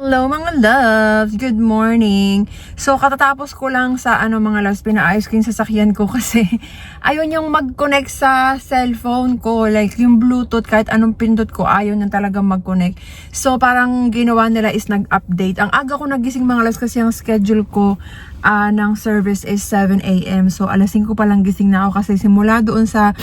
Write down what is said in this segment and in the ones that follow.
Hello mga loves! Good morning! So katatapos ko lang sa mga loves, pinaayos ko yung sasakyan ko kasi ayun yung mag-connect sa cellphone ko, like yung Bluetooth, kahit anong pindot ko, ayaw na talaga mag-connect. So parang ginawa nila is nag-update. Ang aga ko nagising mga loves kasi ang schedule ko ng service is 7 a.m. So alas 5 pa lang gising na ako kasi simula doon sa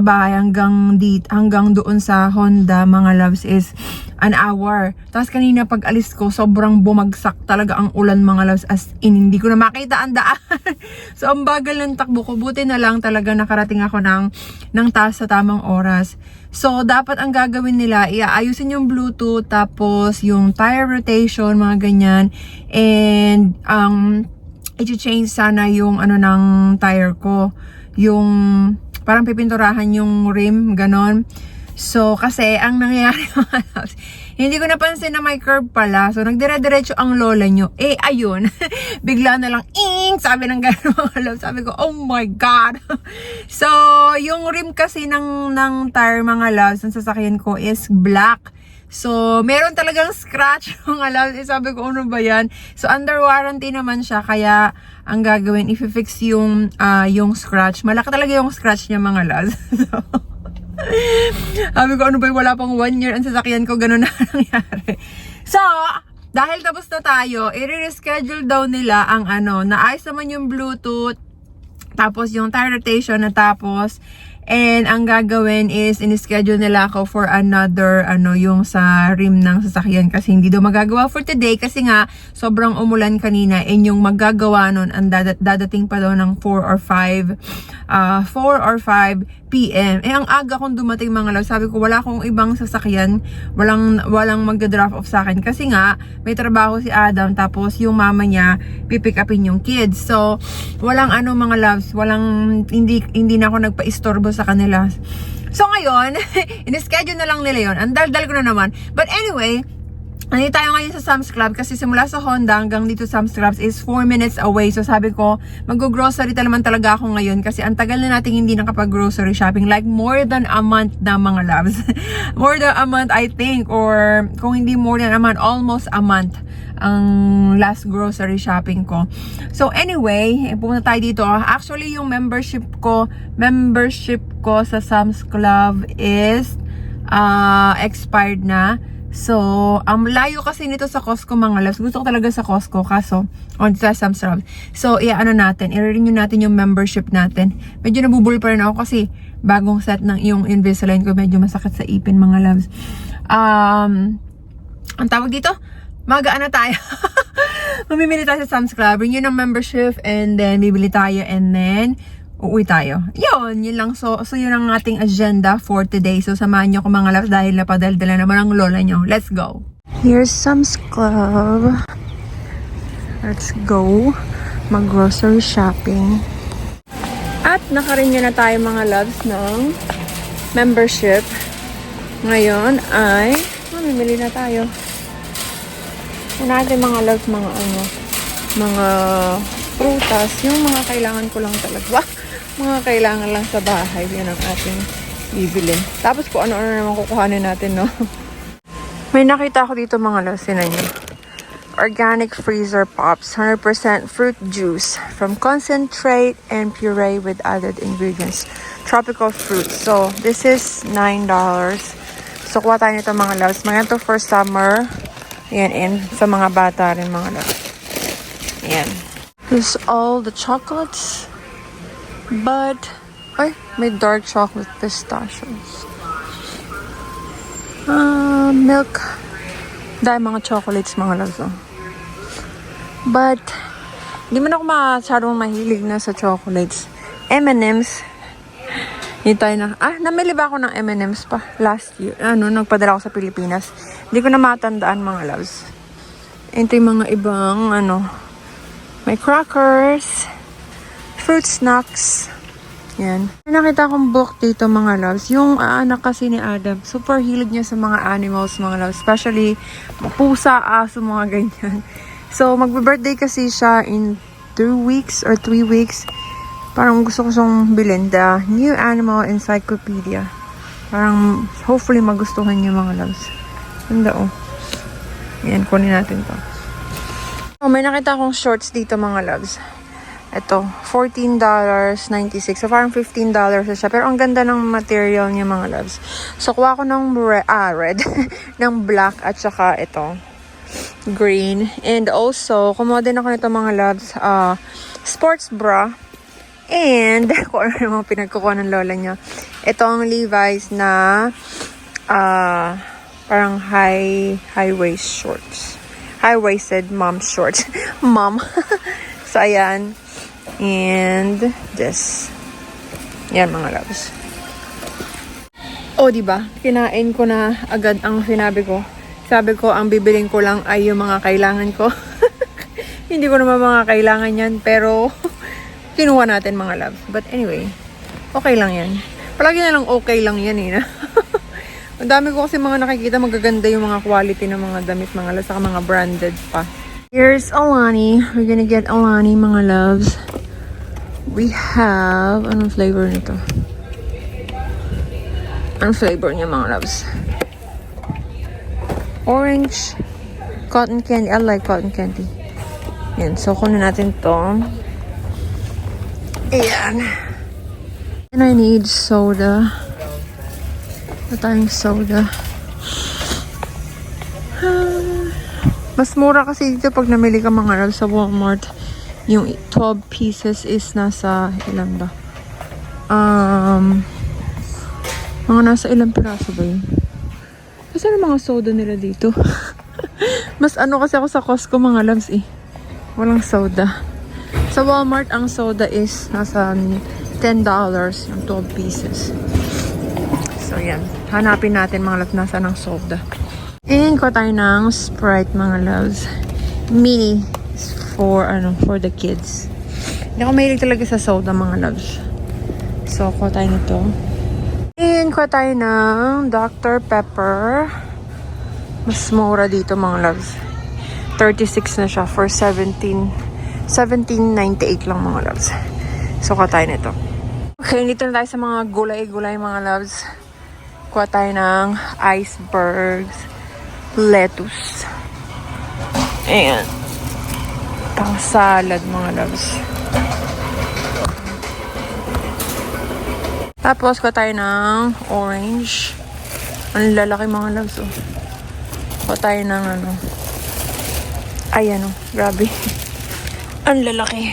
bahay hanggang doon sa Honda mga loves is an hour. Tapos kanina pag alis ko, sobrang bumagsak talaga ang ulan mga loves, as in hindi ko na makita ang daan. So ang bagal ng takbo ko, buti na lang talaga nakarating ako ng taas sa tamang oras. So dapat ang gagawin nila, iaayusin yung Bluetooth, tapos yung tire rotation, mga ganyan, and i-change sana yung ng tire ko, yung parang pipinturahan yung rim, ganon. So, kasi ang nangyayari mga loves, hindi ko napansin na may curve pala. So, nagdire-diretso ang lola nyo. Ayun. Bigla na lang, sabi ng gano'n mga loves. Sabi ko, oh my God. So, yung rim kasi ng tire mga loves, ng sasakyan ko is black. So, meron talagang scratch mga loves. Sabi ko, ano ba yan? So, under warranty naman siya. Kaya, ang gagawin, i-fix yung scratch. Malaki talaga yung scratch niya mga loves. Sabi ko, ano ba, wala pang 1 year ang sasakyan ko, gano'n na nangyari. So, dahil tapos na tayo, i-reschedule daw nila ang naayos naman yung Bluetooth, tapos yung tire rotation na tapos, and ang gagawin is in-schedule nila ako for another yung sa rim ng sasakyan kasi hindi daw magagawa for today kasi nga sobrang umulan kanina, and yung magagawa nun ang dadating pa daw ng 4 or 5 PM. Ang aga kong dumating mga love, sabi ko wala akong ibang sasakyan, walang magda-drop off sa akin kasi nga may trabaho si Adam, tapos yung mama niya pipick upin yung kids. So walang mga loves, hindi na ako nagpa-istorbo sa kanila. So ngayon, in-schedule na lang nila yon. Ang dal-dal ko na naman. But anyway, nandito tayo ngayon sa Sam's Club kasi simula sa Honda hanggang dito Sam's Club is 4 minutes away. So sabi ko, mag-grocery talaga ako ngayon kasi ang tagal na natin hindi nakapag-grocery shopping. Like more than a month na mga loves. More than a month I think, or kung hindi more than a month, almost a month ang last grocery shopping ko. So anyway, pumunta tayo dito. Actually, yung membership ko sa Sam's Club is expired na. So, ang layo kasi nito sa Costco mga loves. Gusto ko talaga sa Costco, kaso sa Sam's Club. So, i-renew natin yung membership natin. Medyo nabubul pa rin ako kasi bagong set ng yung Invisalign ko, medyo masakit sa ipin mga loves. Ang tawag dito, magaan na tayo. Mamimili tayo sa Sam's Club, renew ng membership, and then bibili tayo, and then uuwi tayo. Yun lang. So yun ang ating agenda for today. So samahan nyo ko mga loves dahil napadaldala naman ang lola nyo. Let's go! Here's Sam's Club. Let's go mag-grocery shopping. At nakarenew na tayo mga loves ng membership. Ngayon ay mamimili na tayo. Natin mga loves, mga prutas, yung mga kailangan ko lang talaga. Mga kailangan lang sa bahay, yan ang ating bibilin. Tapos po ano naman kukuhanin natin, no? May nakita ako dito mga loves, yun nyo. Organic freezer pops, 100% fruit juice from concentrate and puree with added ingredients. Tropical fruit. So, this is $9. So, kuha tayo nito mga loves. Mga to for summer. Ayan, and sa mga bata rin mga loves. Ayan. This is all the chocolates. But, may dark chocolate pistachios. Milk. Dahil mga chocolates mga loves. But, hindi man ako masyadong mahilig na sa chocolates. M&M's. Namili ba ako ng M&M's pa last year? Nagpadala ako sa Pilipinas. Hindi ko na matandaan mga loves. Ito yung mga ibang, may crackers, fruit snacks. Yan. May nakita akong book dito mga loves. Yung anak kasi ni Adam, super hilig niya sa mga animals mga loves. Especially, pusa, aso, mga ganyan. So, magbe-birthday kasi siya in 2 weeks or 3 weeks. Parang gusto ko siyang bilhin. The New Animal Encyclopedia. Parang, hopefully, magustuhan niya mga loves. Ganda, oh. Ayan, kunin natin to. Oh, may nakita akong shorts dito mga loves. Ito, $14.96. So, parang $15 na siya. Pero ang ganda ng material niya mga loves. So, kuha ko ng red. ng black at saka ito, green. And also, kumuha din ako nito mga loves, sports bra. And, kung ano naman pinagkukuha ng lola niya. Ito ang Levi's na parang high-waist shorts. High-waisted mom shorts. Mom. So, ayan. And this. Yan mga loves. Oh, diba? Kinain ko na agad ang sinabi ko. Sabi ko, ang bibiling ko lang ay yung mga kailangan ko. Hindi ko naman mga kailangan yan. Pero, kinuha natin mga loves. But anyway, okay lang yan. Palagi na lang okay lang yan eh. Ang dami ko kasi mga nakikita magaganda yung mga quality ng mga damit mga loves. Saka mga branded pa. Here's Alani. We're gonna get Alani mga loves. We have, anong flavor nito? Anong flavor niya mga loves? Orange, cotton candy. I like cotton candy. Yan, so kunin natin to. Ayan. And I need soda. Ito tayong soda. Mas mura kasi dito pag namili ka mga loves sa Walmart. Yung 12 pieces is nasa ilan ba? Mga nasa ilang piraso ba yun? Kasi ano mga soda nila dito? Mas ano kasi ako sa Costco mga loves eh. Walang soda. Sa Walmart, ang soda is nasa $10 yung 12 pieces. So yan. Hanapin natin mga loves nasa ng soda. And kuha tayo ng Sprite mga loves. Mini. For the kids. Hindi ako mahilig talaga sa soda mga loves. So, kuha tayo nito. And kuha tayo ng Dr. Pepper. Mas mura dito mga loves. 36 na siya for $17.98 lang mga loves. So, kuha tayo nito. Okay, dito na tayo sa mga gulay-gulay mga loves. Kuha tayo ng icebergs, lettuce. Ayan. Pang salad mga loves. Tapos kuha tayo ng orange. Ang lalaki mga loves oh. Kuha tayo ng ano. Ayan oh, grabe. Ang lalaki.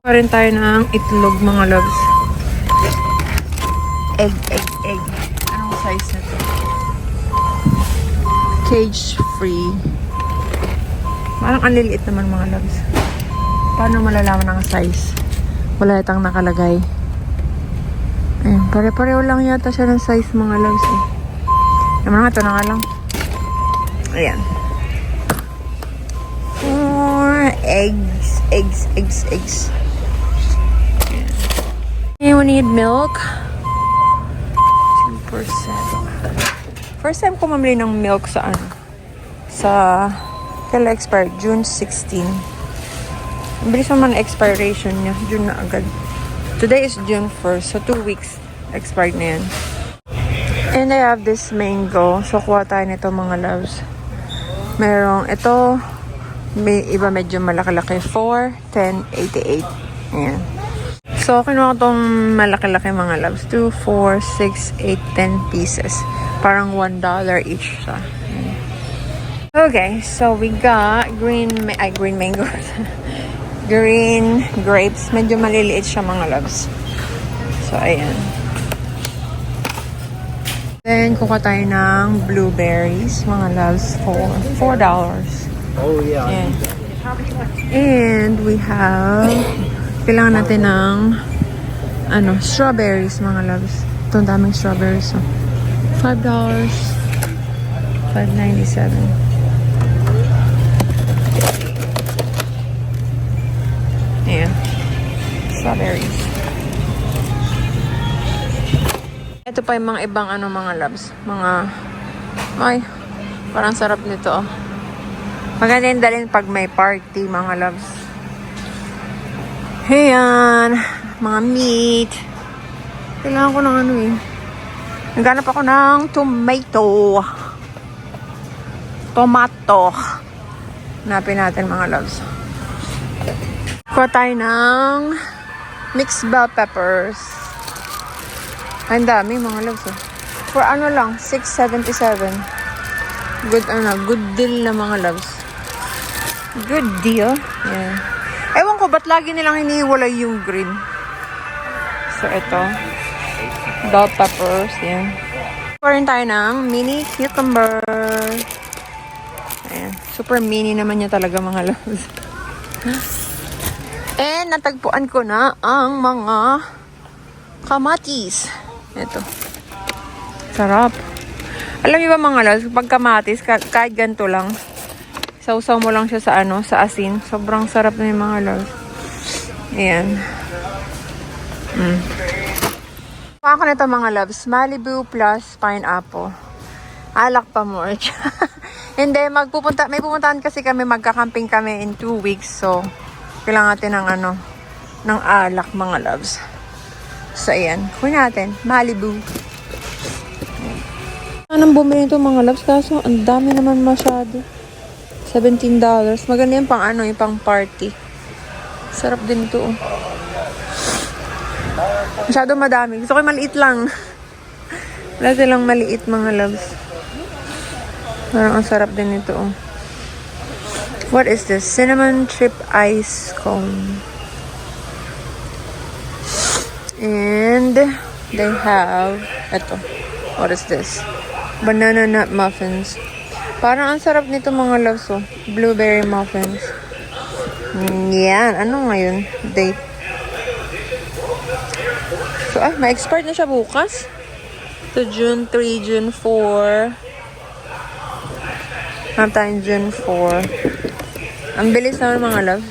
Kuha rin tayo ng itlog mga loves. Egg. Anong size na to? Cage free. Parang ang liliit naman mga loves. Paano malalaman ang size? Wala itang nakalagay. Ayan, pare-pareho lang yata siya ng size mga loves eh. Naman nga, ito na nga lang. Ayan. 4 eggs. Ayan. And we need milk. 2%. First time ko mamili ng milk sa ano? Kailan expired? June 16. Ang bilis naman expiration niya. June na agad. Today is June 1st. So, 2 weeks expired na yan. And I have this mango. So, kuha tayo nito mga loves. Merong ito. May iba medyo malaki-laki. 4, 10, 88. Ayan. So, kinuha ko itong malaki-laki mga loves. 2, 4, 6, 8, 10 pieces. Parang $1 each siya. Okay, so we got green mangoes. Green grapes. Medyo maliliit siya mga loves. So, ayan. Then, kuha tayo ng blueberries, mga loves, for $4. Oh, yeah. Ayan. And we have, kailangan natin ng, strawberries, mga loves. Ito, ang daming strawberries. So, $5. $5.97. Ayan. Strawberries. Ito pa yung mga ibang mga loves. Parang sarap nito. Maganda yung dalhin pag may party, mga loves. Ayan. Mga meat. Kailangan ko ng Naghanap ako ng tomato. tomato. Hanapin natin mga loves. Kuha tayo ng mixed bell peppers. Ay, ang dami mga loves. For ano lang, $6.77. Good deal na mga loves. Good deal. Yan. Ewan ko, ba't lagi nilang hinihiwalay yung green? So, ito. Bell peppers. Yan. Kuha tayo ng mini cucumber. Ayan. Super mini naman niya talaga mga loves. And natagpuan ko na ang mga kamatis. Ito. Sarap. Alam niyo ba mga loves, pag kamatis, kahit ganito lang, sausaw mo lang siya sa sa asin. Sobrang sarap na yung mga loves. Ayan. Kuha ko na ito mga loves. Malibu plus pineapple. Alak pa more. Hindi, may pupuntahan kasi kami, magka-camping kami in 2 weeks. So, kailangan natin ng alak mga loves. So, ayan. Kuha natin. Malibu. Anong bumili ito mga loves? Kaso, ang dami naman masyado. $17. Maganda yung yung pang party. Sarap din ito. Oh. Masyado madami. Gusto ko yung maliit lang. Wala silang maliit mga loves. Parang ang sarap din ito. Oh. What is this? Cinnamon chip ice cone. And they have ito. What is this? Banana nut muffins. Parang ang sarap nito mga loves. Oh. Blueberry muffins. Yan. Ano ngayon? Date. So, ma-expire na siya bukas. So, June 3, June 4. Hanap tayong June 4. Ang bilis naman mga love.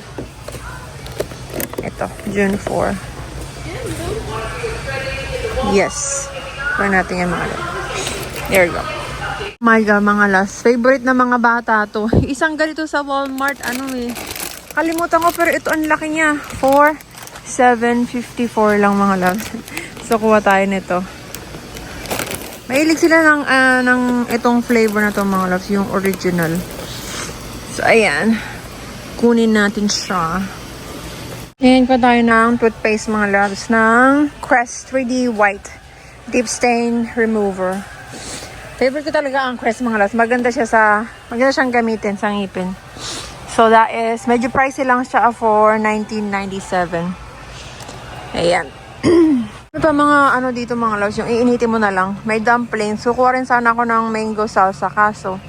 Ito, June 4. Yes. Try natin yung mga love. There you go. My God, mga loves. Favorite na mga bata to. Isang ganito sa Walmart, kalimutan ko, pero ito ang laki niya. For $7.54 lang mga loves. So, kuha tayo nito. Mahilig sila ng itong flavor na to mga loves, yung original. So, ayan. Kunin natin siya. Ayan pa tayo ng toothpaste mga loves ng Crest 3D White Deep Stain Remover. Favorite ko talaga ang Crest mga loves. Maganda siyang gamitin sa ngipin. So, that is, medyo pricey lang siya for $19.97. Ayan. Ano pa mga dito mga loves, yung iinitin mo na lang. May dumpling. So, kuha rin sana ako ng mango salsa. Kaso,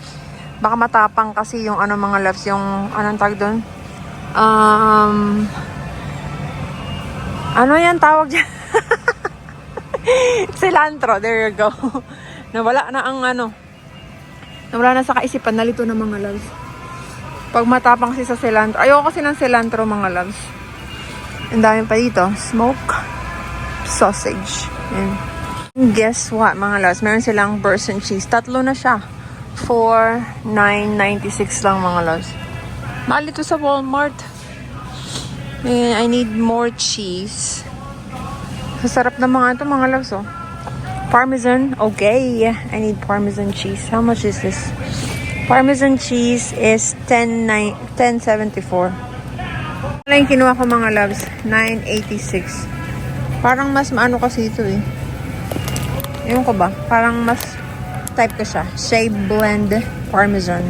baka matapang kasi yung mga loves, yung anong tawag doon? Ano yan tawag dyan? Cilantro. There you go. Nawala na nawala na sa kaisipan. Nalito na mga loves. Pag matapang kasi sa cilantro. Ayoko kasi ng cilantro mga loves. Ang dami pa dito. Smoke sausage. And guess what mga loves? Meron silang burst and cheese. 3 na siya. For $9.96 lang mga loves. Mahal ito sa Walmart. And I need more cheese. Sarap na mga ito mga loves. Oh. Parmesan. Okay. I need Parmesan cheese. How much is this? Parmesan cheese is $10.74. Wala yung kinuha ko mga loves. $9.86. Parang mas maano kasi ito eh. Ewan ko ba? Parang mas type ko siya. Shea Blend Parmesan.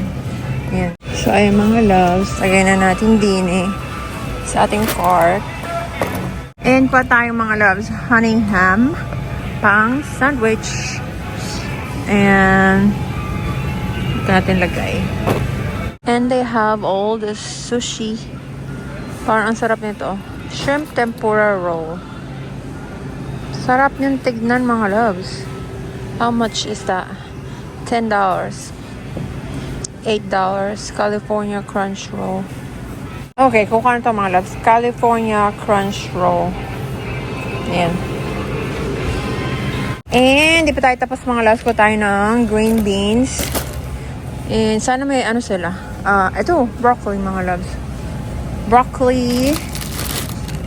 Ayan. So, ayun mga loves. Lagay na natin din sa ating cart. And pa tayong mga loves. Honey ham. Pang sandwich. And ito natin lagay. And they have all this sushi. Parang ang sarap nito. Shrimp tempura roll. Sarap niyong tignan mga loves. How much is that? $10. $8. California Crunch Roll. Okay, kukuha na ito mga loves. California Crunch Roll. Ayan. And di pa tayo tapos mga loves ko tayo ng green beans. And sana may sila. Ito, broccoli mga loves. Broccoli.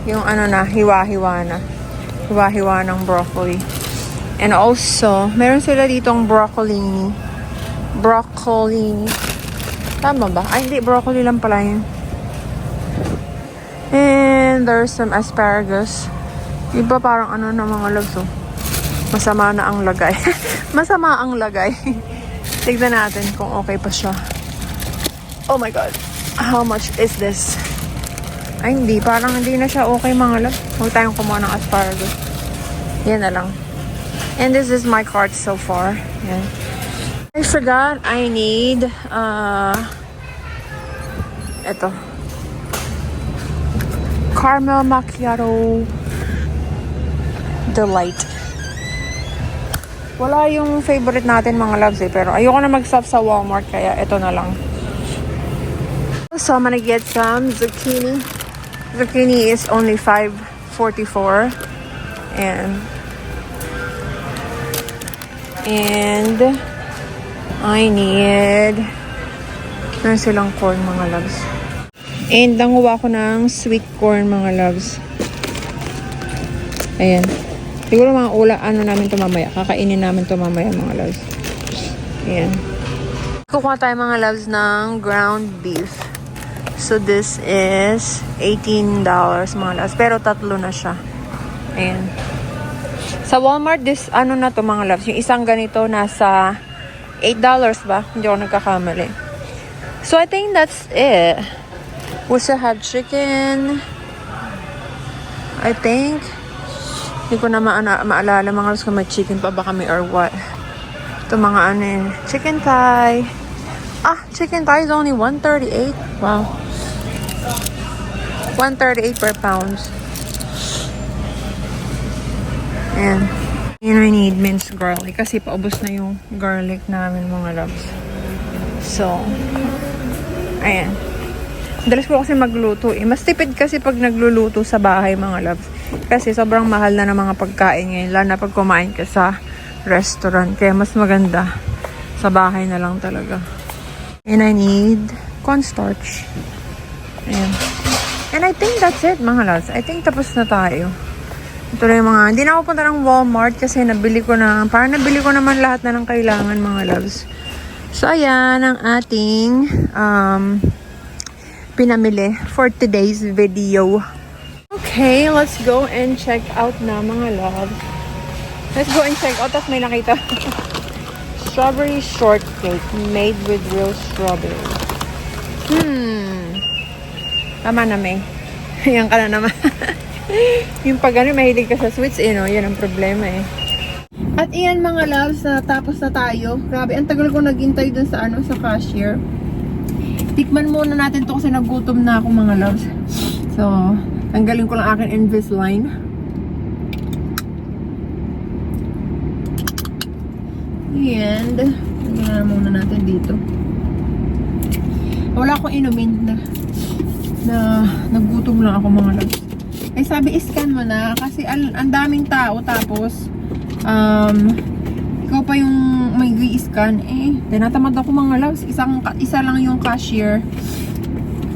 Yung hiwa-hiwa na. Hiwa-hiwa ng broccoli. And also, meron sila ditong broccoli. Tama ba? Ay, hindi. Broccoli lang pala yun. And there's some asparagus. Iba parang ano na mga loves, oh. Masama na ang lagay. Masama ang lagay. Tignan natin kung okay pa siya. Oh my God. How much is this? Ay, hindi. Parang hindi na siya okay, mga loves. Huwag tayong kumuha ng asparagus. Yan na lang. And this is my cart so far. Yan. I forgot I need ito. Caramel macchiato delight. Wala yung favorite natin, mga loves, eh, pero ayoko na mag-stop sa Walmart, kaya ito na lang. So I'm gonna get some zucchini. Zucchini is only $5.44. And I need meron silang corn, mga loves. And nanguha ko ng sweet corn, mga loves. Ayan. Siguro mga ano namin ito mamaya. Kakainin namin ito mamaya, mga loves. Ayan. Kukuha tayo, mga loves, ng ground beef. So this is $18, mga loves. Pero tatlo na siya. Ayan. Sa Walmart, this ano na to, mga loves. Yung isang ganito nasa $8 ba? Hindi ako nagkakamali. So I think that's it. We still have chicken. I think. Hindi ko na maalala, mga loves, kung may chicken pa ba kami or what. Ito mga ano yun. Chicken thigh. Chicken thigh is only $1.38. Wow. $1.38 per pound. And I need minced garlic kasi paubos na yung garlic namin, mga loves. So, ayan. Dalas ko kasi magluto eh. Mas tipid kasi pag nagluluto sa bahay, mga loves. Kasi sobrang mahal na ng mga pagkain ngayon. Lalo na pag kumain ka sa restaurant. Kaya mas maganda sa bahay na lang talaga. And I need cornstarch. Ayan. And I think that's it, mga loves. I think tapos na tayo. Ito na yung mga, hindi na ako punta ng Walmart kasi parang nabili ko naman lahat na ng kailangan, mga loves. So, ayan ang ating pinamili for today's video. Okay, let's go and check out na, mga loves. Let's go and check out. Tapos may nakita. Strawberry shortcake made with real strawberry. Tama na, May. Yan ka na naman. Yung pag ano, mahilig ka sa sweets, no? Yan ang problema, eh. At iyan, mga loves, natapos na tayo. Grabe, ang tagal ko naghintay dun sa sa cashier. Tikman muna natin to kasi nagutom na ako, mga loves. So, tanggalin ko lang aking Invisalign. And, tingnan na muna natin dito. Wala akong inumin na nagutom lang ako, mga loves. Ay, sabi, scan mo na kasi ang daming tao, tapos ikaw pa yung may i-scan. Tinatamad ako, mga loves. Isa lang yung cashier.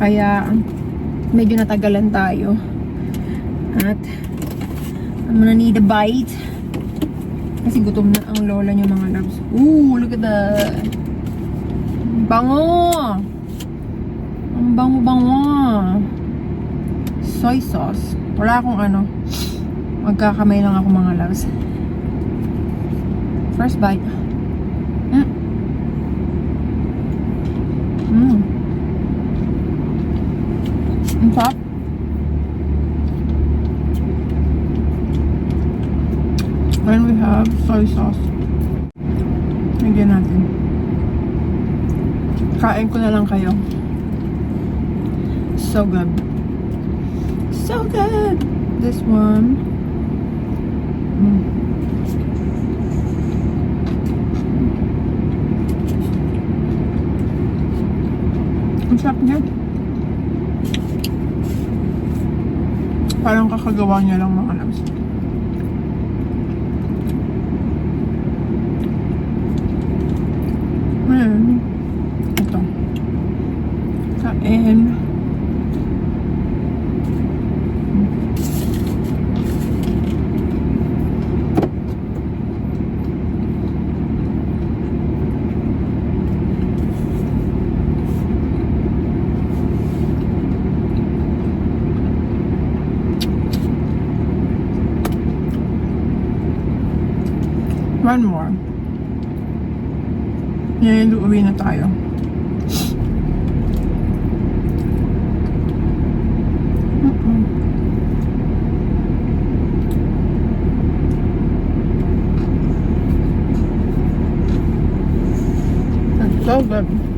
Kaya medyo natagalan tayo. At I'm gonna need a bite. Kasi gutom na ang lola niyo, mga loves. Ooh, look at that. Bango! Ang bango-bango. Soy sauce. Wala akong magkakamay lang ako, mga loves. First bite. Ang sarap. Then we have soy sauce. Lagyan natin. Kain ko na lang kayo. So good. So good. This one. Ang sarap niya. Parang kakagawa niya lang, mga loves. Ito. Kain. One more. Yan, uwi na tayo. It's so good.